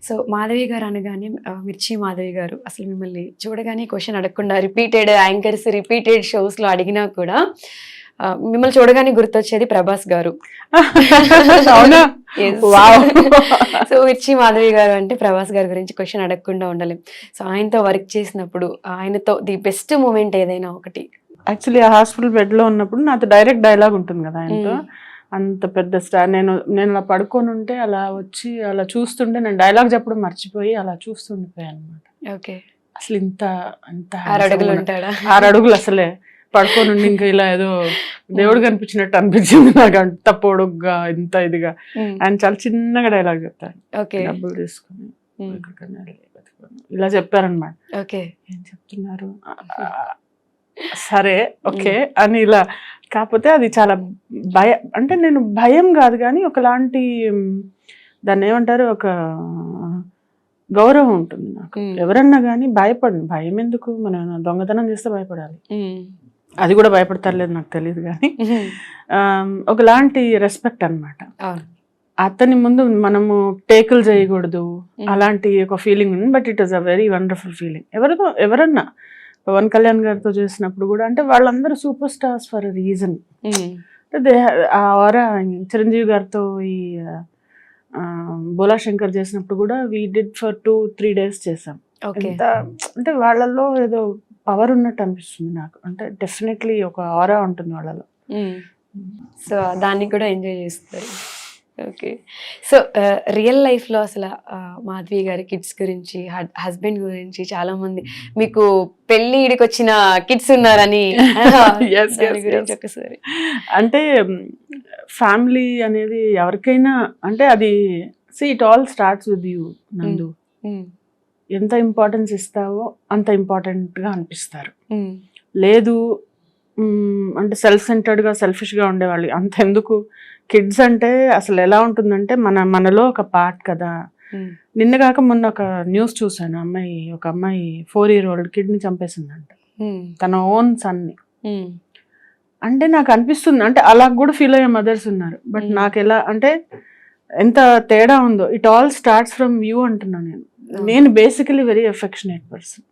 So Madhavi గారు అనగానే మిర్చి మాధవి గారు అసలు మిమ్మల్ని చూడగానే క్వశ్చన్ అడగకుండా రిపీటెడ్ యాంకర్స్ రిపీటెడ్ షోస్లో అడిగినా కూడా మిమ్మల్ని చూడగానే గుర్తొచ్చేది ప్రభాస్ గారు. అవునా? సో మిర్చి మాధవి గారు అంటే ప్రభాస్ గారి గురించి క్వశ్చన్ అడగకుండా ఉండలేం. సో ఆయనతో వర్క్ చేసినప్పుడు ఆయనతో ది బెస్ట్ మూమెంట్ ఏదైనా ఒకటి? యాక్చువల్లీ ఆ హాస్పిటల్ బెడ్ లో ఉన్నప్పుడు నాతో డైరెక్ట్ డైలాగ్ ఉంటుంది కదా ఆయనతో. అంత పెద్ద స్టార్, నేను అలా పడుకొని ఉంటే అలా వచ్చి అలా చూస్తుంటే నేను డైలాగ్ చెప్పడం మర్చిపోయి అలా చూస్తుండిపోయాను అనమాట. ఓకే. అసలు ఇంత అంత 6 అడుగులు ఉంటాడా? 6 అడుగులు అసలే పడుకొని ఉండి ఇంకా ఇలా ఏదో దేవుడు కనిపించినట్టు అనిపించింది నాకు. అంత పొడుగ్గా ఇంత ఇదిగా ఆయన చాలా చిన్నగా డైలాగ్ చెప్తారు. డబ్బులు తీసుకుని ఇలా చెప్పారనమాట. ఏం చెప్తున్నారు సరే ఓకే అని ఇలా. కాకపోతే అది చాలా అంటే నేను భయం కాదు కానీ ఒకలాంటి దాన్ని ఏమంటారు, ఒక గౌరవం ఉంటుంది నాకు. ఎవరన్నా కానీ భయపడను. భయం ఎందుకు? మనం దొంగతనం చేస్తే భయపడాలి, అది కూడా భయపడతారు లేదు నాకు తెలియదు కానీ ఒకలాంటి రెస్పెక్ట్ అనమాట. అతని ముందు మనము టేకులు చేయకూడదు అలాంటి ఒక ఫీలింగ్ ఉంది. But it is a very wonderful feeling. ఎవరన్నా పవన్ కళ్యాణ్ గారితో చేసినప్పుడు కూడా అంటే వాళ్ళందరూ సూపర్ స్టార్స్ ఫర్ రీజన్. ఆ వారా చిరంజీవి గారితో ఈ బోలా శంకర్ చేసినప్పుడు కూడా వీ డిడ్ ఫర్ 2-3 days చేసాం. ఎంత అంటే వాళ్ళల్లో ఏదో పవర్ ఉన్నట్టు అనిపిస్తుంది నాకు. అంటే డెఫినెట్లీ ఒక ఆరా ఉంటుంది వాళ్ళలో. సో దాన్ని కూడా ఎంజాయ్ చేస్తారు. ఓకే. సో రియల్ లైఫ్లో అసలు మాధవి గారి కిడ్స్ గురించి, హస్బెండ్ గురించి చాలా మంది మీకు పెళ్లి ఈడికి వచ్చిన కిడ్స్ ఉన్నారని గురించి ఒకసారి అంటే ఫ్యామిలీ అనేది ఎవరికైనా అంటే అది it all starts with you నందు. ఎంత ఇంపార్టెన్స్ ఇస్తావో అంత ఇంపార్టెంట్గా అనిపిస్తారు. లేదు అంటే సెల్ఫ్ సెంటర్డ్గా సెల్ఫిష్గా ఉండేవాళ్ళు అంతెందుకు. కిడ్స్ అంటే అసలు ఎలా ఉంటుందంటే మనలో ఒక పార్ట్ కదా. నిన్నగాక మొన్న ఒక న్యూస్ చూసాను. ఒక అమ్మాయి 4-year-old కిడ్ని చంపేసిందంట, తన ఓన్ సన్ని. అంటే నాకు అనిపిస్తుంది అంటే అలా కూడా ఫీల్ అయ్యే మదర్స్ ఉన్నారు. బట్ నాకు ఎలా అంటే ఎంత తేడా ఉందో. It all starts from you అంటున్నాను నేను బేసికలీ వెరీ అఫెక్షనేట్ పర్సన్.